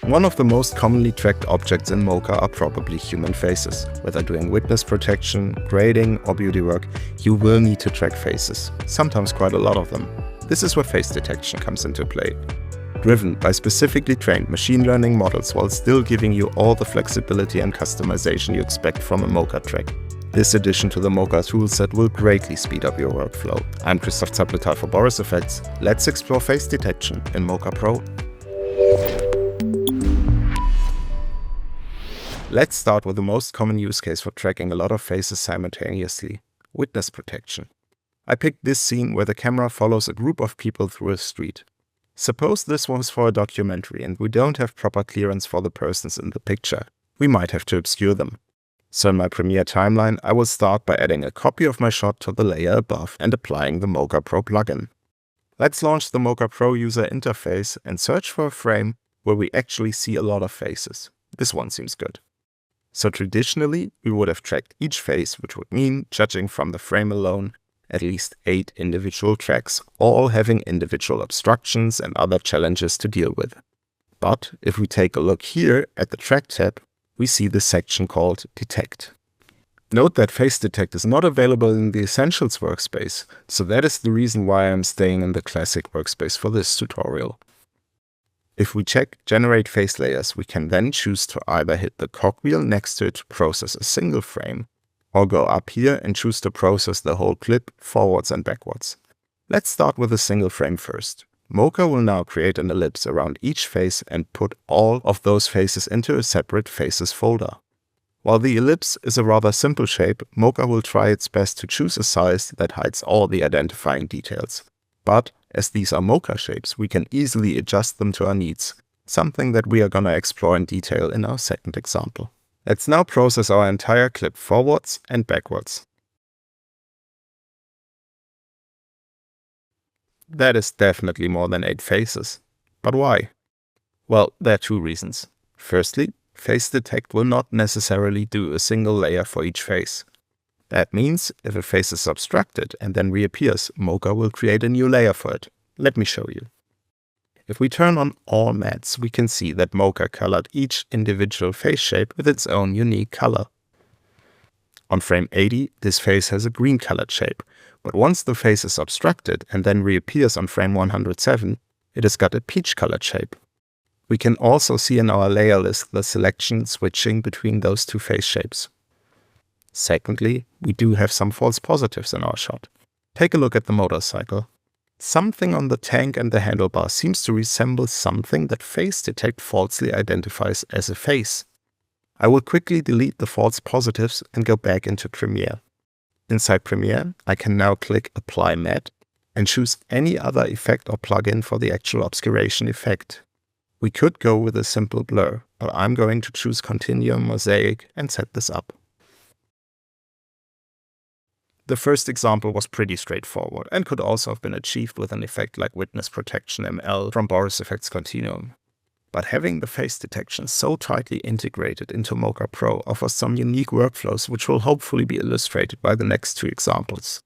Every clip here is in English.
One of the most commonly tracked objects in Mocha are probably human faces. Whether doing witness protection, grading, or beauty work, you will need to track faces, sometimes quite a lot of them. This is where face detection comes into play. Driven by specifically trained machine learning models while still giving you all the flexibility and customization you expect from a Mocha track. This addition to the Mocha toolset will greatly speed up your workflow. I'm Christoph Zapletal for Boris Effects. Let's explore face detection in Mocha Pro. Let's start with the most common use case for tracking a lot of faces simultaneously: witness protection. I picked this scene where the camera follows a group of people through a street. Suppose this was for a documentary and we don't have proper clearance for the persons in the picture. We might have to obscure them. So in my Premiere timeline, I will start by adding a copy of my shot to the layer above and applying the Mocha Pro plugin. Let's launch the Mocha Pro user interface and search for a frame where we actually see a lot of faces. This one seems good. So traditionally, we would have tracked each face, which would mean, judging from the frame alone, at least 8 individual tracks, all having individual obstructions and other challenges to deal with. But if we take a look here at the Track tab, we see this section called Detect. Note that Face Detect is not available in the Essentials workspace, so that is the reason why I'm staying in the Classic workspace for this tutorial. If we check Generate Face Layers, we can then choose to either hit the cogwheel next to it to process a single frame, or go up here and choose to process the whole clip forwards and backwards. Let's start with a single frame first. Mocha will now create an ellipse around each face and put all of those faces into a separate faces folder. While the ellipse is a rather simple shape, Mocha will try its best to choose a size that hides all the identifying details. But as these are Mocha shapes, we can easily adjust them to our needs, something that we are gonna explore in detail in our second example. Let's now process our entire clip forwards and backwards. That is definitely more than 8 faces. But why? Well, there are 2 reasons. Firstly, Face Detect will not necessarily do a single layer for each face. That means if a face is obstructed and then reappears, Mocha will create a new layer for it. Let me show you. If we turn on all mattes, we can see that Mocha colored each individual face shape with its own unique color. On frame 80, this face has a green colored shape, but once the face is obstructed and then reappears on frame 107, it has got a peach colored shape. We can also see in our layer list the selection switching between those 2 face shapes. Secondly, we do have some false positives in our shot. Take a look at the motorcycle. Something on the tank and the handlebar seems to resemble something that Face Detect falsely identifies as a face. I will quickly delete the false positives and go back into Premiere. Inside Premiere, I can now click Apply Matte and choose any other effect or plugin for the actual obscuration effect. We could go with a simple blur, but I'm going to choose Continuum Mosaic and set this up. The first example was pretty straightforward and could also have been achieved with an effect like Witness Protection ML from Boris Effects Continuum. But having the face detection so tightly integrated into Mocha Pro offers some unique workflows which will hopefully be illustrated by the next 2 examples.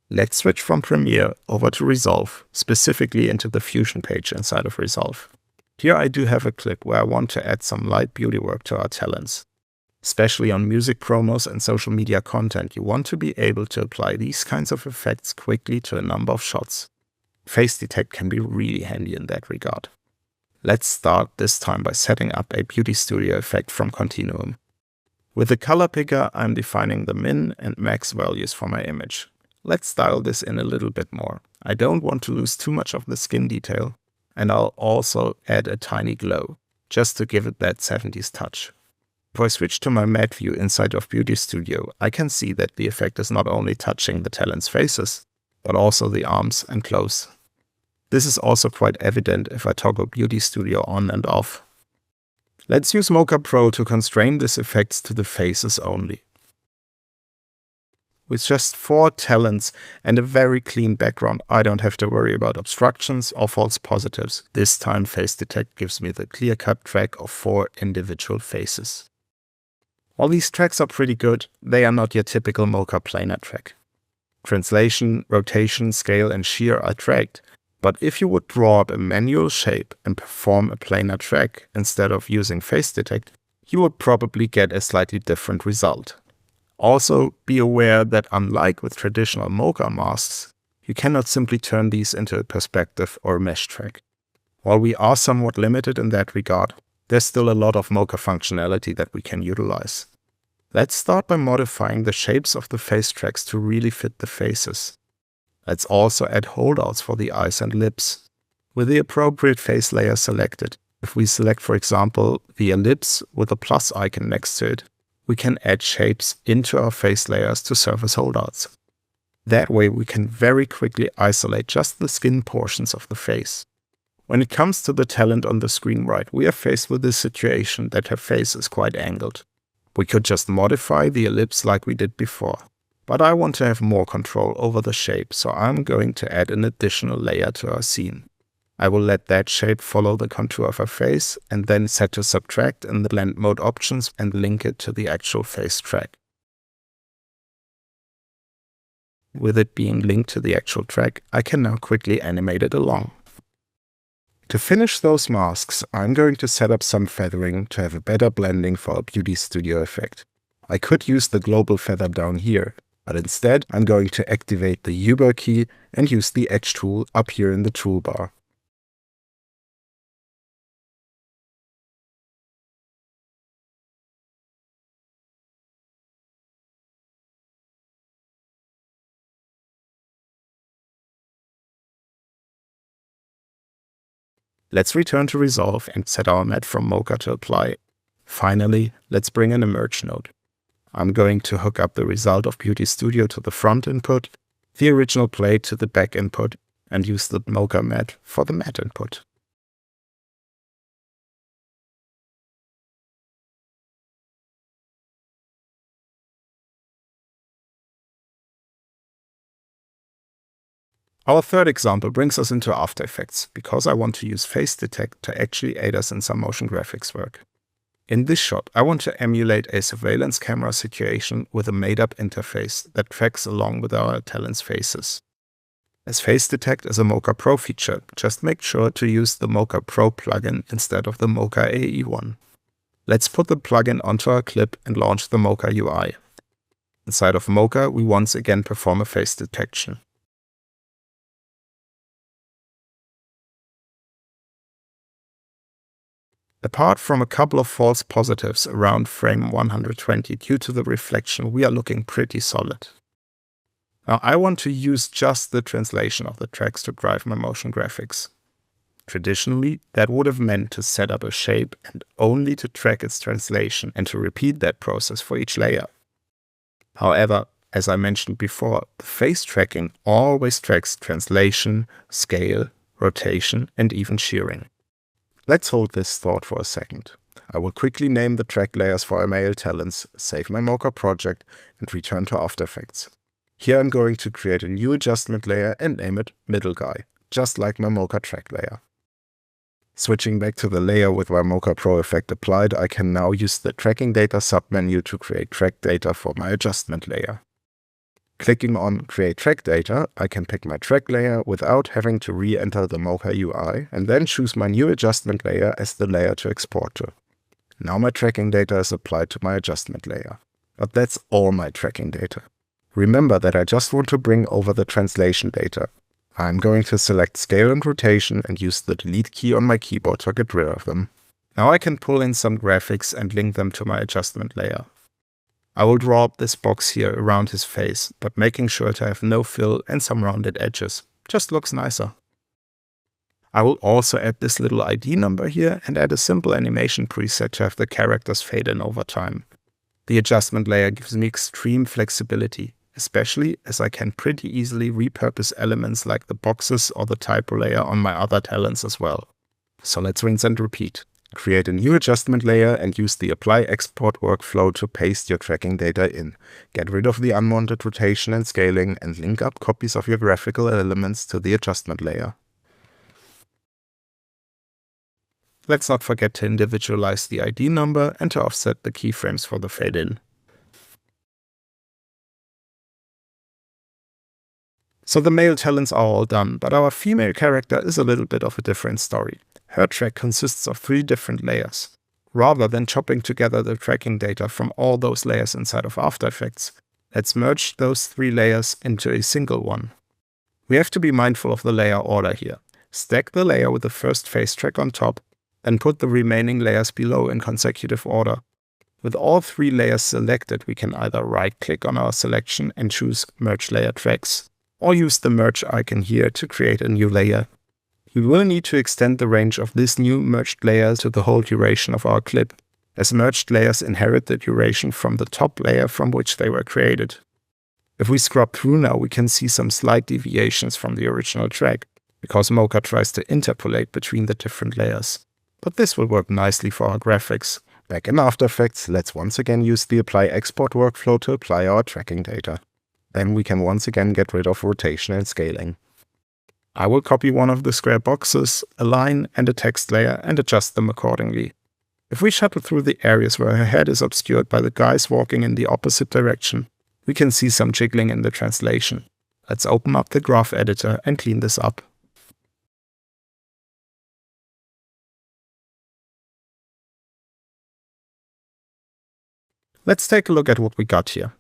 Let's switch from Premiere over to Resolve, specifically into the Fusion page inside of Resolve. Here I do have a clip where I want to add some light beauty work to our talents. Especially on music promos and social media content, you want to be able to apply these kinds of effects quickly to a number of shots. Face Detect can be really handy in that regard. Let's start this time by setting up a Beauty Studio effect from Continuum. With the color picker, I'm defining the min and max values for my image. Let's dial this in a little bit more. I don't want to lose too much of the skin detail, and I'll also add a tiny glow, just to give it that 70s touch. If I switch to my matte view inside of Beauty Studio, I can see that the effect is not only touching the talents' faces, but also the arms and clothes. This is also quite evident if I toggle Beauty Studio on and off. Let's use Mocha Pro to constrain these effects to the faces only. With just 4 talents and a very clean background, I don't have to worry about obstructions or false positives. This time Face Detect gives me the clear-cut track of 4 individual faces. While these tracks are pretty good, they are not your typical Mocha planar track. Translation, rotation, scale, and shear are tracked, But if you would draw up a manual shape and perform a planar track instead of using face detect, you would probably get a slightly different result. Also, be aware that unlike with traditional Mocha masks, you cannot simply turn these into a perspective or a mesh track. While we are somewhat limited in that regard, there's still a lot of Mocha functionality that we can utilize. Let's start by modifying the shapes of the face tracks to really fit the faces. Let's also add holdouts for the eyes and lips. With the appropriate face layer selected, if we select, for example, the ellipse with a plus icon next to it, we can add shapes into our face layers to serve as holdouts. That way we can very quickly isolate just the skin portions of the face. When it comes to the talent on the screen right, we are faced with this situation that her face is quite angled. We could just modify the ellipse like we did before. But I want to have more control over the shape, so I'm going to add an additional layer to our scene. I will let that shape follow the contour of her face and then set to subtract in the blend mode options and link it to the actual face track. With it being linked to the actual track, I can now quickly animate it along. To finish those masks, I'm going to set up some feathering to have a better blending for our Beauty Studio effect. I could use the global feather down here, but instead I'm going to activate the Uber key and use the Edge tool up here in the toolbar. Let's return to Resolve and set our matte from Mocha to apply. Finally, let's bring in a merge node. I'm going to hook up the result of Beauty Studio to the front input, the original plate to the back input, and use the Mocha matte for the matte input. Our third example brings us into After Effects, because I want to use face detect to actually aid us in some motion graphics work. In this shot, I want to emulate a surveillance camera situation with a made-up interface that tracks along with our talent's faces. As face detect is a Mocha Pro feature, just make sure to use the Mocha Pro plugin instead of the Mocha AE one. Let's put the plugin onto our clip and launch the Mocha UI. Inside of Mocha, we once again perform a face detection. Apart from a couple of false positives around frame 120 due to the reflection, we are looking pretty solid. Now I want to use just the translation of the tracks to drive my motion graphics. Traditionally, that would have meant to set up a shape and only to track its translation and to repeat that process for each layer. However, as I mentioned before, the face tracking always tracks translation, scale, rotation, and even shearing. Let's hold this thought for a second. I will quickly name the track layers for our male talents, save my Mocha project, and return to After Effects. Here I'm going to create a new adjustment layer and name it Middle Guy, just like my Mocha track layer. Switching back to the layer with my Mocha Pro effect applied, I can now use the Tracking Data submenu to create track data for my adjustment layer. Clicking on Create Track Data, I can pick my track layer without having to re-enter the Mocha UI and then choose my new adjustment layer as the layer to export to. Now my tracking data is applied to my adjustment layer. But that's all my tracking data. Remember that I just want to bring over the translation data. I'm going to select Scale and Rotation and use the Delete key on my keyboard to get rid of them. Now I can pull in some graphics and link them to my adjustment layer. I will draw up this box here around his face, but making sure to have no fill and some rounded edges. Just looks nicer. I will also add this little ID number here and add a simple animation preset to have the characters fade in over time. The adjustment layer gives me extreme flexibility, especially as I can pretty easily repurpose elements like the boxes or the typo layer on my other talents as well. So let's rinse and repeat. Create a new adjustment layer and use the Apply Export workflow to paste your tracking data in. Get rid of the unwanted rotation and scaling and link up copies of your graphical elements to the adjustment layer. Let's not forget to individualize the ID number and to offset the keyframes for the fade in. So the male talents are all done, but our female character is a little bit of a different story. Her track consists of 3 different layers. Rather than chopping together the tracking data from all those layers inside of After Effects, let's merge those 3 layers into a single one. We have to be mindful of the layer order here. Stack the layer with the first face track on top, then put the remaining layers below in consecutive order. With all 3 layers selected, we can either right-click on our selection and choose Merge Layer Tracks, or use the merge icon here to create a new layer. We will need to extend the range of this new merged layer to the whole duration of our clip, as merged layers inherit the duration from the top layer from which they were created. If we scrub through now, we can see some slight deviations from the original track, because Mocha tries to interpolate between the different layers. But this will work nicely for our graphics. Back in After Effects, let's once again use the Apply Export workflow to apply our tracking data. Then we can once again get rid of rotation and scaling. I will copy one of the square boxes, a line and a text layer, and adjust them accordingly. If we shuttle through the areas where her head is obscured by the guys walking in the opposite direction, we can see some jiggling in the translation. Let's open up the graph editor and clean this up. Let's take a look at what we got here.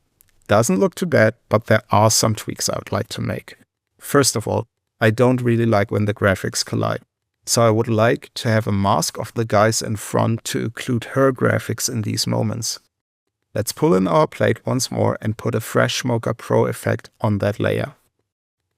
Doesn't look too bad, but there are some tweaks I would like to make. First of all, I don't really like when the graphics collide. So I would like to have a mask of the guys in front to include her graphics in these moments. Let's pull in our plate once more and put a fresh Mocha Pro effect on that layer.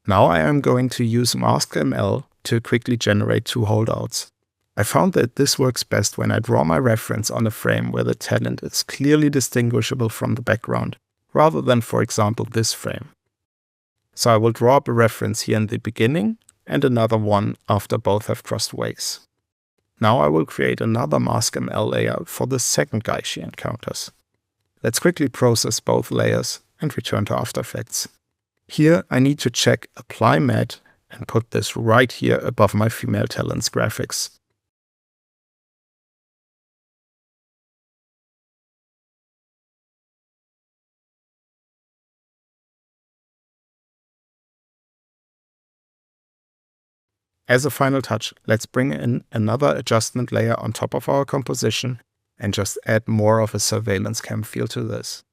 Now I am going to use MaskML to quickly generate 2 holdouts. I found that this works best when I draw my reference on a frame where the talent is clearly distinguishable from the background, rather than, for example, this frame. So I will draw up a reference here in the beginning and another one after both have crossed ways. Now I will create another MaskML layer for the second guy she encounters. Let's quickly process both layers and return to After Effects. Here I need to check Apply Matte and put this right here above my female talent's graphics. As a final touch, let's bring in another adjustment layer on top of our composition and just add more of a surveillance cam feel to this.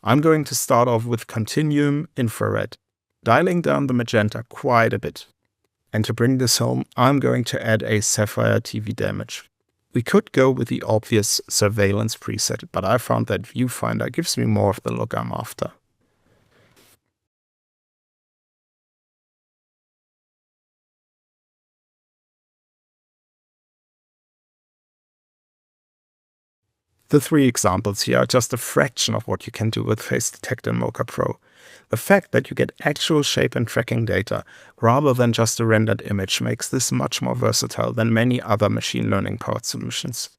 I'm going to start off with Continuum Infrared, dialing down the magenta quite a bit. And to bring this home, I'm going to add a Sapphire TV damage. We could go with the obvious surveillance preset, but I found that Viewfinder gives me more of the look I'm after. The 3 examples here are just a fraction of what you can do with Face Detect in Mocha Pro. The fact that you get actual shape and tracking data rather than just a rendered image makes this much more versatile than many other machine learning powered solutions.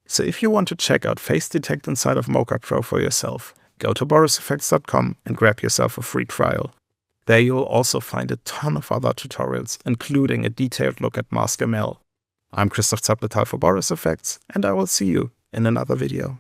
So if you want to check out Face Detect inside of Mocha Pro for yourself, go to boriseffects.com and grab yourself a free trial. There you'll also find a ton of other tutorials, including a detailed look at MaskML. I'm Christoph Zapletal for Boris Effects, and I will see you in another video.